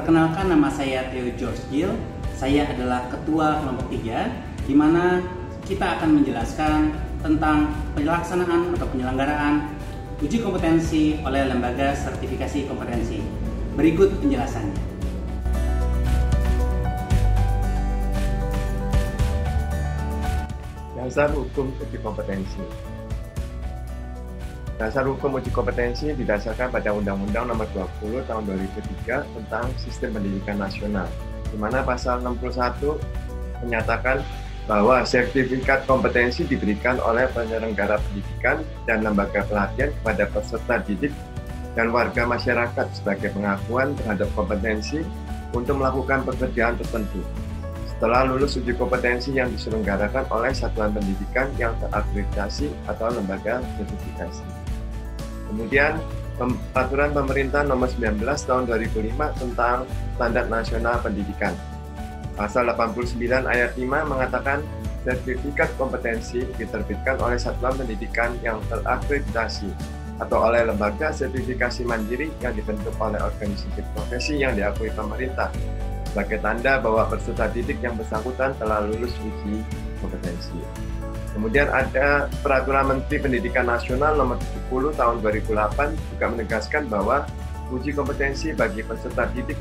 Perkenalkan, nama saya Theo George Gill. Saya adalah Ketua Kelompok 3, di mana kita akan menjelaskan tentang pelaksanaan atau penyelenggaraan uji kompetensi oleh lembaga sertifikasi kompetensi. Berikut penjelasannya. Dasar hukum uji kompetensi. Dasar hukum uji kompetensi didasarkan pada Undang-Undang Nomor 20 Tahun 2003 tentang Sistem Pendidikan Nasional, di mana pasal 61 menyatakan bahwa sertifikat kompetensi diberikan oleh penyelenggara pendidikan dan lembaga pelatihan kepada peserta didik dan warga masyarakat sebagai pengakuan terhadap kompetensi untuk melakukan pekerjaan tertentu setelah lulus uji kompetensi yang diselenggarakan oleh satuan pendidikan yang terakreditasi atau lembaga sertifikasi. Kemudian, Peraturan Pemerintah Nomor 19 Tahun 2005 tentang Standar Nasional Pendidikan. Pasal 89 ayat 5 mengatakan sertifikat kompetensi diterbitkan oleh satuan pendidikan yang terakreditasi atau oleh lembaga sertifikasi mandiri yang dibentuk oleh organisasi profesi yang diakui pemerintah sebagai tanda bahwa peserta didik yang bersangkutan telah lulus uji kompetensi. Kemudian ada Peraturan Menteri Pendidikan Nasional Nomor 70 Tahun 2008 juga menegaskan bahwa uji kompetensi bagi peserta didik,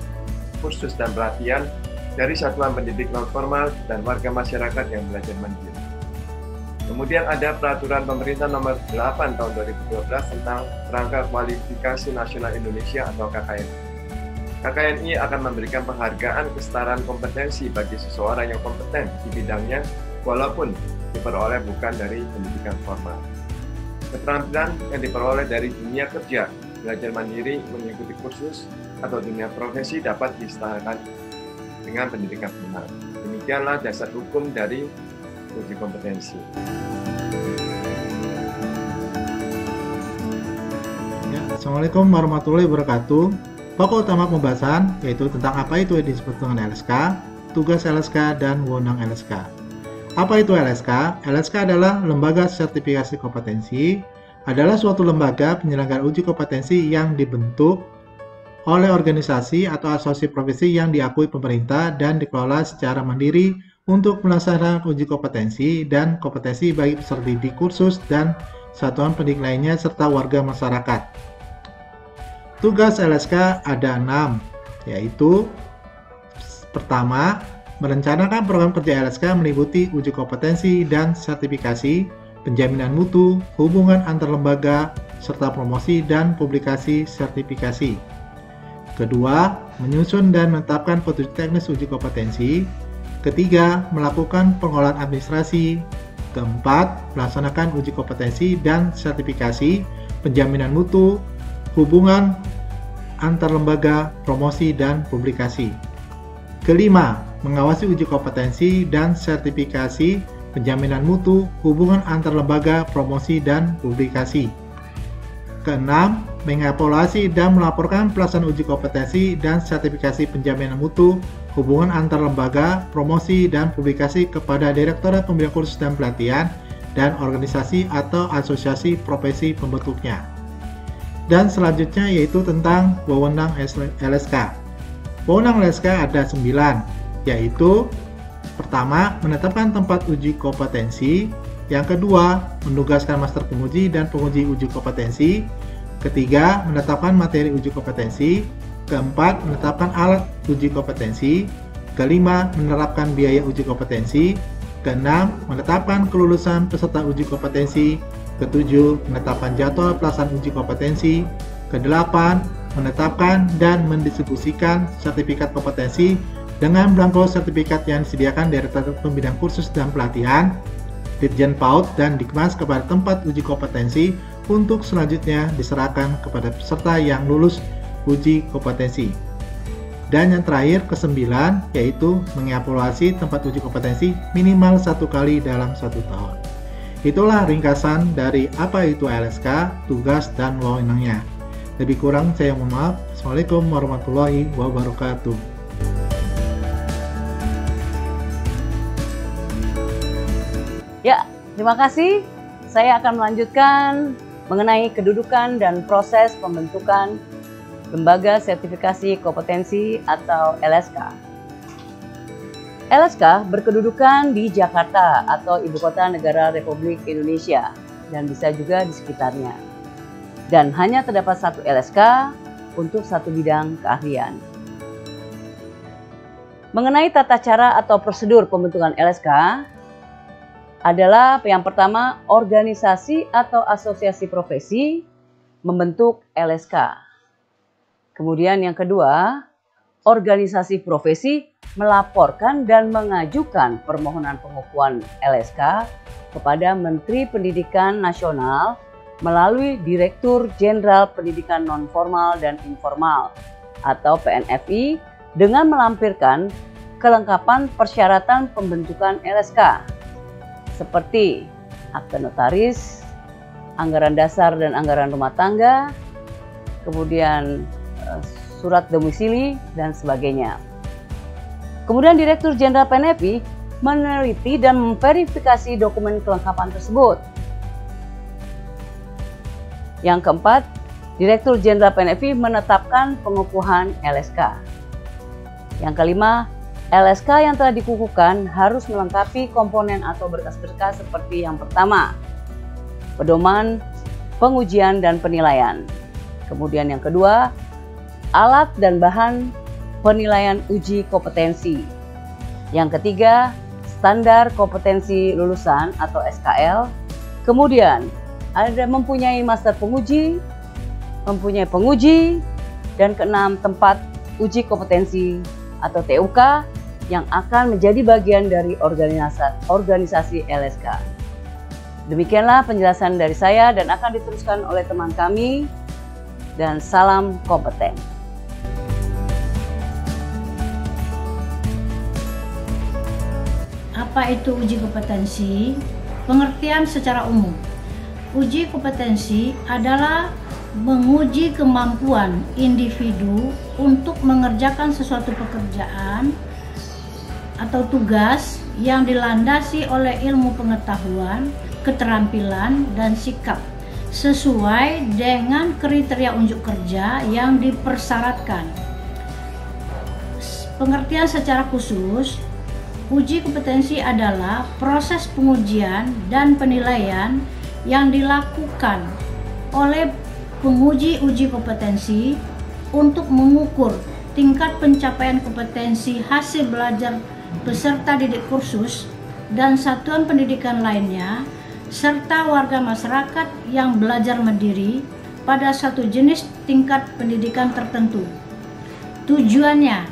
kursus dan pelatihan dari satuan pendidik non-formal dan warga masyarakat yang belajar mandiri. Kemudian ada Peraturan Pemerintah Nomor 8 Tahun 2012 tentang Kerangka Kualifikasi Nasional Indonesia atau KKNI. KKNI akan memberikan penghargaan kesetaraan kompetensi bagi seseorang yang kompeten di bidangnya walaupun diperoleh bukan dari pendidikan formal. Keterampilan yang diperoleh dari dunia kerja, belajar mandiri, mengikuti kursus, atau dunia profesi dapat disetarakan dengan pendidikan formal. Demikianlah dasar hukum dari uji kompetensi. Ya, Assalamualaikum warahmatullahi wabarakatuh. Pokok utama pembahasan yaitu tentang apa itu yang disebut dengan LSK, tugas LSK, dan wewenang LSK. Apa itu LSK? LSK adalah Lembaga Sertifikasi Kompetensi, adalah suatu lembaga penyelenggara uji kompetensi yang dibentuk oleh organisasi atau asosiasi profesi yang diakui pemerintah dan dikelola secara mandiri untuk melaksanakan uji kompetensi dan kompetensi bagi peserta didik kursus dan satuan pendidik lainnya serta warga masyarakat. Tugas LSK ada 6, yaitu pertama, merencanakan program kerja LSK meliputi uji kompetensi dan sertifikasi, penjaminan mutu, hubungan antar lembaga, serta promosi dan publikasi sertifikasi. Kedua, menyusun dan menetapkan petunjuk teknis uji kompetensi. Ketiga, melakukan pengolahan administrasi. Keempat, melaksanakan uji kompetensi dan sertifikasi, penjaminan mutu, hubungan antar lembaga, promosi dan publikasi. Kelima, mengawasi uji kompetensi dan sertifikasi, penjaminan mutu, hubungan antar lembaga, promosi dan publikasi. Keenam, mengevaluasi dan melaporkan pelaksanaan uji kompetensi dan sertifikasi penjaminan mutu, hubungan antar lembaga, promosi dan publikasi kepada Direktorat Pembinaan Kursus dan Pelatihan dan organisasi atau asosiasi profesi pembentuknya. Dan selanjutnya yaitu tentang wewenang LSK. Wewenang LSK ada 9, yaitu pertama, menetapkan tempat uji kompetensi. Yang kedua, menugaskan master penguji dan penguji uji kompetensi. Ketiga, menetapkan materi uji kompetensi. Keempat, menetapkan alat uji kompetensi. Kelima, menerapkan biaya uji kompetensi. Keenam, menetapkan kelulusan peserta uji kompetensi. Ketujuh, menetapkan jadwal pelaksanaan uji kompetensi. Kedelapan, menetapkan dan mendistribusikan sertifikat kompetensi dengan belangko sertifikat yang disediakan dari Direktorat Pembinaan Kursus dan Pelatihan, Ditjen PAUD, dan dikemas kepada tempat uji kompetensi untuk selanjutnya diserahkan kepada peserta yang lulus uji kompetensi. Dan yang terakhir, ke-9, yaitu mengevaluasi tempat uji kompetensi minimal 1 kali dalam 1 tahun. Itulah ringkasan dari apa itu LSK, tugas, dan wewenangnya. Lebih kurang saya mohon maaf. Assalamualaikum warahmatullahi wabarakatuh. Ya, terima kasih. Saya akan melanjutkan mengenai kedudukan dan proses pembentukan Lembaga Sertifikasi Kompetensi atau LSK. LSK berkedudukan di Jakarta atau Ibu Kota Negara Republik Indonesia dan bisa juga di sekitarnya. Dan hanya terdapat satu LSK untuk satu bidang keahlian. Mengenai tata cara atau prosedur pembentukan LSK adalah yang pertama, organisasi atau asosiasi profesi membentuk LSK. Kemudian yang kedua, organisasi profesi melaporkan dan mengajukan permohonan pengukuhan LSK kepada Menteri Pendidikan Nasional melalui Direktur Jenderal Pendidikan Nonformal dan Informal atau PNFI dengan melampirkan kelengkapan persyaratan pembentukan LSK seperti akte notaris, anggaran dasar dan anggaran rumah tangga, kemudian surat domisili dan sebagainya. Kemudian Direktur Jenderal PNFI meneliti dan memverifikasi dokumen kelengkapan tersebut. Yang keempat, Direktur Jenderal PNFI menetapkan pengukuhan LSK. Yang kelima, LSK yang telah dikukuhkan harus melengkapi komponen atau berkas-berkas seperti yang pertama, pedoman, pengujian, dan penilaian. Kemudian yang kedua, alat dan bahan penilaian uji kompetensi. Yang ketiga, standar kompetensi lulusan atau SKL. Kemudian, ada mempunyai master penguji, mempunyai penguji, dan keenam, tempat uji kompetensi atau TUK yang akan menjadi bagian dari organisasi LSK. Demikianlah penjelasan dari saya dan akan diteruskan oleh teman kami, dan salam kompeten. Apa itu uji kompetensi? Pengertian secara umum. Uji kompetensi adalah menguji kemampuan individu untuk mengerjakan sesuatu pekerjaan atau tugas yang dilandasi oleh ilmu pengetahuan, keterampilan, dan sikap sesuai dengan kriteria unjuk kerja yang dipersyaratkan. Pengertian secara khusus, uji kompetensi adalah proses pengujian dan penilaian yang dilakukan oleh penguji uji kompetensi untuk mengukur tingkat pencapaian kompetensi hasil belajar peserta didik kursus dan satuan pendidikan lainnya, serta warga masyarakat yang belajar mandiri pada suatu jenis tingkat pendidikan tertentu. Tujuannya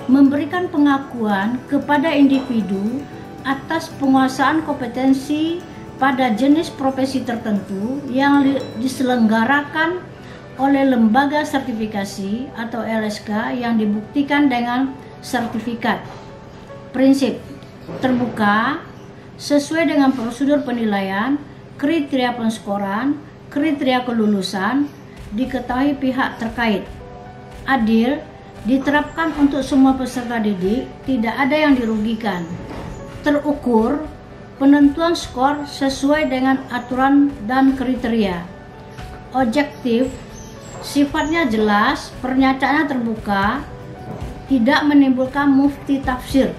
memberikan pengakuan kepada individu atas penguasaan kompetensi pada jenis profesi tertentu yang diselenggarakan oleh lembaga sertifikasi atau LSK yang dibuktikan dengan sertifikat. Prinsip terbuka sesuai dengan prosedur penilaian, kriteria penskoran, kriteria kelulusan, diketahui pihak terkait. Adil, diterapkan untuk semua peserta didik, tidak ada yang dirugikan. Terukur, penentuan skor sesuai dengan aturan dan kriteria. Objektif, sifatnya jelas, pernyataannya terbuka, tidak menimbulkan mufti tafsir.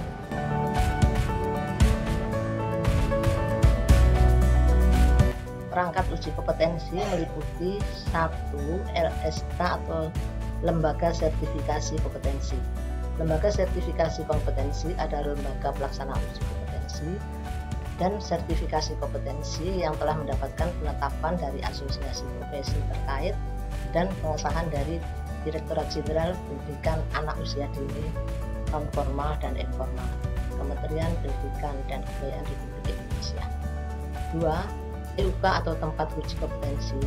Perangkat uji kompetensi meliputi 1. LSK atau Lembaga Sertifikasi Kompetensi. Lembaga Sertifikasi Kompetensi adalah lembaga pelaksana uji kompetensi dan sertifikasi kompetensi yang telah mendapatkan penetapan dari asosiasi profesi terkait dan pengesahan dari Direktorat Jenderal Pendidikan Anak Usia Dini, Non-Formal dan Informal, Kementerian Pendidikan dan Kebudayaan Republik Indonesia. 2. TUK atau tempat uji kompetensi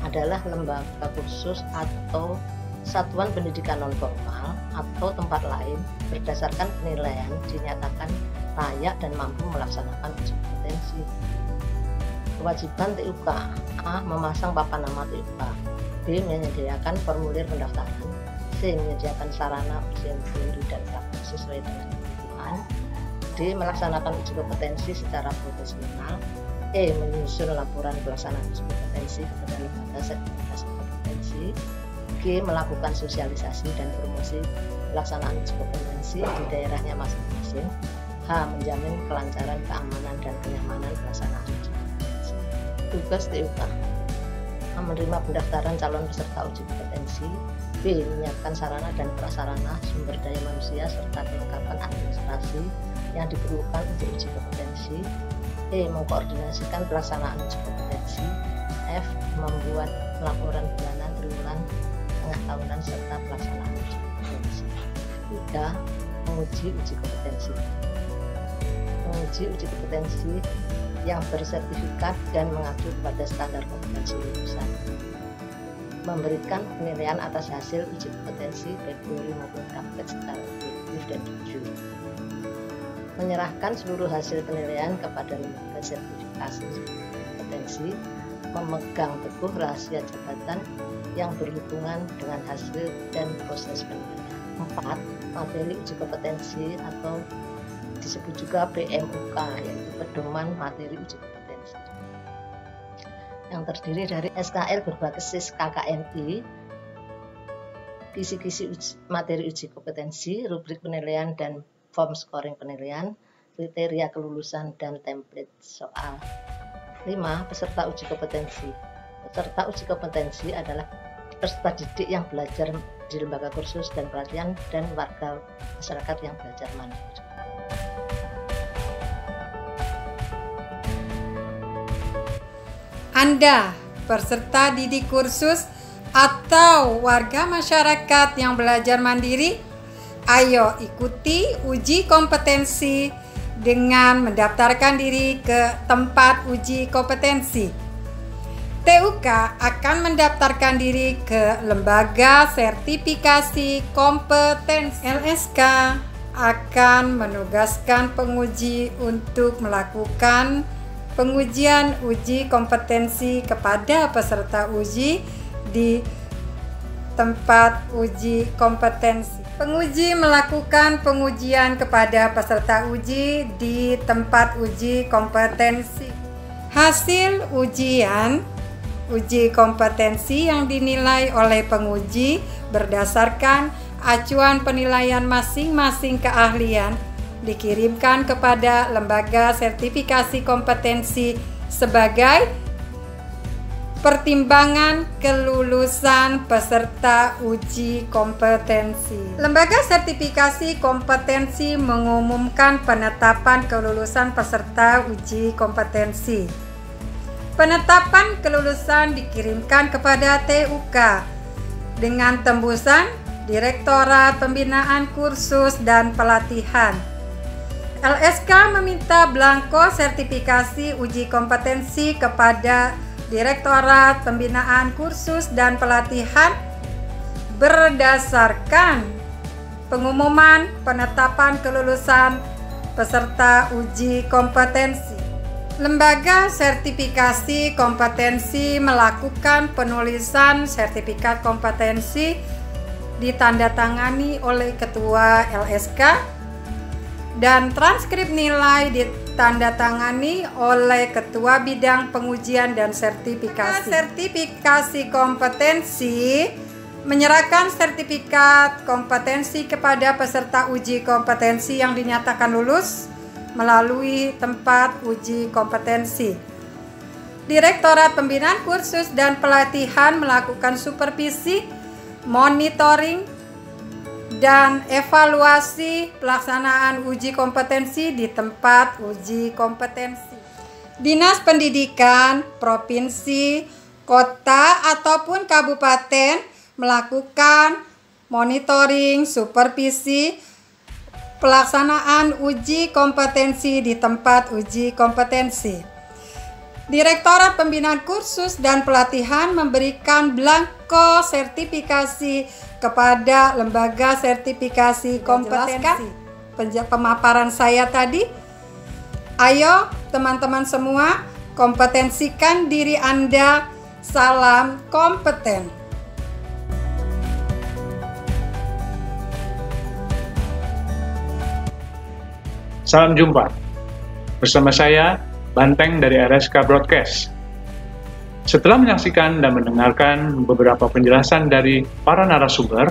adalah lembaga khusus atau satuan pendidikan non-formal atau tempat lain berdasarkan penilaian dinyatakan layak dan mampu melaksanakan uji kompetensi. Kewajiban TUK: A. Memasang papan nama TUK, B. Menyediakan formulir pendaftaran, C. Menyediakan sarana ujian teori dan praktik sesuai dengan kebutuhan, D. Melaksanakan uji kompetensi secara profesional, E. Menyusun laporan pelaksanaan uji kompetensi kepada lembaga sertifikasi kompetensi, G. G. Melakukan sosialisasi dan promosi pelaksanaan uji kompetensi di daerahnya masing-masing. H. Menjamin kelancaran, keamanan, dan kenyamanan pelaksanaan uji kompetensi. Tugas TUK: menerima pendaftaran calon peserta uji kompetensi. B. Menyiapkan sarana dan prasarana sumber daya manusia serta kelengkapan administrasi yang diperlukan untuk uji kompetensi. E. Mengkoordinasikan pelaksanaan uji kompetensi. F. Membuat laporan bulanan, triwulan, tengah tahunan serta pelaksanaan uji kompetensi. 3. Menguji uji kompetensi. Menguji uji kompetensi yang bersertifikat dan mengacu pada standar kompetensi lulusan. Memberikan penilaian atas hasil uji kompetensi baik teori maupun praktek secara objektif dan jujur. Menyerahkan seluruh hasil penilaian kepada lembaga sertifikasi kompetensi. Memegang teguh rahasia jabatan yang berhubungan dengan hasil dan proses penilaian. 4. Materi uji kompetensi atau disebut juga PMUK, yaitu pedoman materi uji kompetensi, yang terdiri dari SKL berbasis KKNI, kisi-kisi materi uji kompetensi, rubrik penilaian dan form scoring penilaian, kriteria kelulusan dan template soal. 5. Peserta uji kompetensi. Peserta uji kompetensi adalah peserta didik yang belajar di lembaga kursus dan pelatihan dan warga masyarakat yang belajar mandiri. Anda, peserta didik kursus atau warga masyarakat yang belajar mandiri, ayo ikuti uji kompetensi dengan mendaftarkan diri ke tempat uji kompetensi. TUK akan mendaftarkan diri ke Lembaga Sertifikasi Kompetensi. LSK akan menugaskan penguji untuk melakukan pengujian uji kompetensi kepada peserta uji di tempat uji kompetensi. Penguji melakukan pengujian kepada peserta uji di tempat uji kompetensi. Hasil ujian uji kompetensi yang dinilai oleh penguji berdasarkan acuan penilaian masing-masing keahlian dikirimkan kepada Lembaga Sertifikasi Kompetensi sebagai pertimbangan kelulusan peserta uji kompetensi. Lembaga Sertifikasi Kompetensi mengumumkan penetapan kelulusan peserta uji kompetensi. Penetapan kelulusan dikirimkan kepada TUK dengan tembusan Direktorat Pembinaan Kursus dan Pelatihan. LSK meminta belangko sertifikasi uji kompetensi kepada Direktorat Pembinaan Kursus dan Pelatihan berdasarkan pengumuman penetapan kelulusan peserta uji kompetensi. Lembaga Sertifikasi Kompetensi melakukan penulisan sertifikat kompetensi ditandatangani oleh Ketua LSK dan transkrip nilai ditandatangani oleh Ketua Bidang Pengujian dan Sertifikasi. Sertifikasi kompetensi menyerahkan sertifikat kompetensi kepada peserta uji kompetensi yang dinyatakan lulus melalui tempat uji kompetensi. Direktorat Pembinaan Kursus dan Pelatihan melakukan supervisi, monitoring, dan evaluasi pelaksanaan uji kompetensi di tempat uji kompetensi. Dinas Pendidikan, Provinsi, Kota, ataupun Kabupaten melakukan monitoring, supervisi, pelaksanaan uji kompetensi di tempat uji kompetensi. Direktorat Pembinaan Kursus dan Pelatihan memberikan belangko sertifikasi kepada Lembaga Sertifikasi Kompetensi. Pemaparan saya tadi, ayo teman-teman semua, kompetensikan diri Anda. Salam kompeten. Salam jumpa. Bersama saya, Banteng dari RSK Broadcast. Setelah menyaksikan dan mendengarkan beberapa penjelasan dari para narasumber,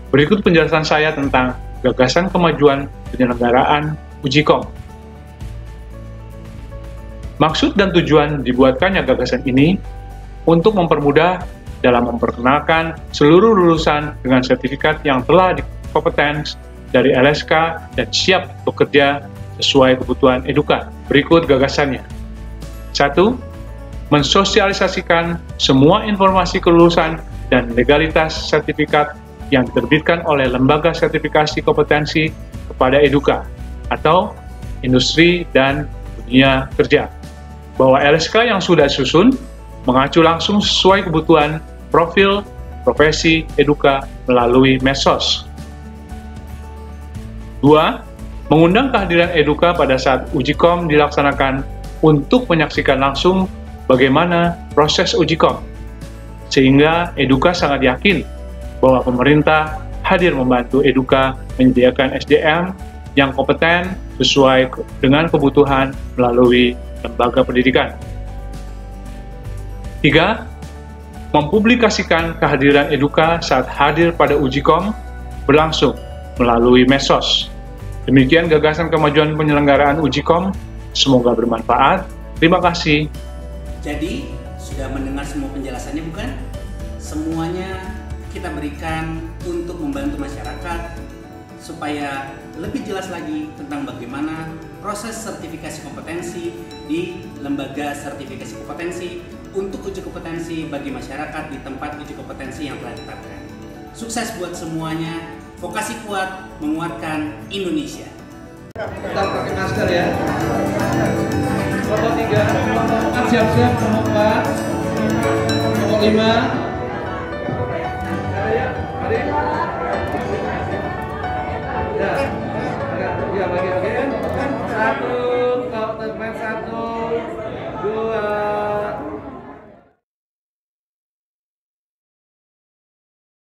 berikut penjelasan saya tentang gagasan kemajuan penyelenggaraan uji kom. Maksud dan tujuan dibuatkannya gagasan ini untuk mempermudah dalam memperkenalkan seluruh lulusan dengan sertifikat yang telah dikompetens dari LSK dan siap bekerja sesuai kebutuhan eduka. Berikut gagasannya. 1. Mensosialisasikan semua informasi kelulusan dan legalitas sertifikat yang diterbitkan oleh lembaga sertifikasi kompetensi kepada eduka atau industri dan dunia kerja, bahwa LSK yang sudah disusun mengacu langsung sesuai kebutuhan profil profesi eduka melalui medsos. 2. Mengundang kehadiran eduka pada saat uji kom dilaksanakan untuk menyaksikan langsung bagaimana proses uji kom, sehingga eduka sangat yakin bahwa pemerintah hadir membantu eduka menyediakan SDM yang kompeten sesuai dengan kebutuhan melalui lembaga pendidikan. 3. Mempublikasikan kehadiran eduka saat hadir pada uji kom berlangsung melalui medsos. Demikian gagasan kemajuan penyelenggaraan uji kom. Semoga bermanfaat. Terima kasih. Jadi, sudah mendengar semua penjelasannya bukan? Semuanya kita berikan untuk membantu masyarakat supaya lebih jelas lagi tentang bagaimana proses sertifikasi kompetensi di lembaga sertifikasi kompetensi untuk uji kompetensi bagi masyarakat di tempat uji kompetensi yang telah ditetapkan. Sukses buat semuanya, vokasi kuat menguatkan Indonesia. Tetap pakai masker ya. Nomor 3, siap-siap. Nomor 4, nomor 5. Ya, lagi. 1.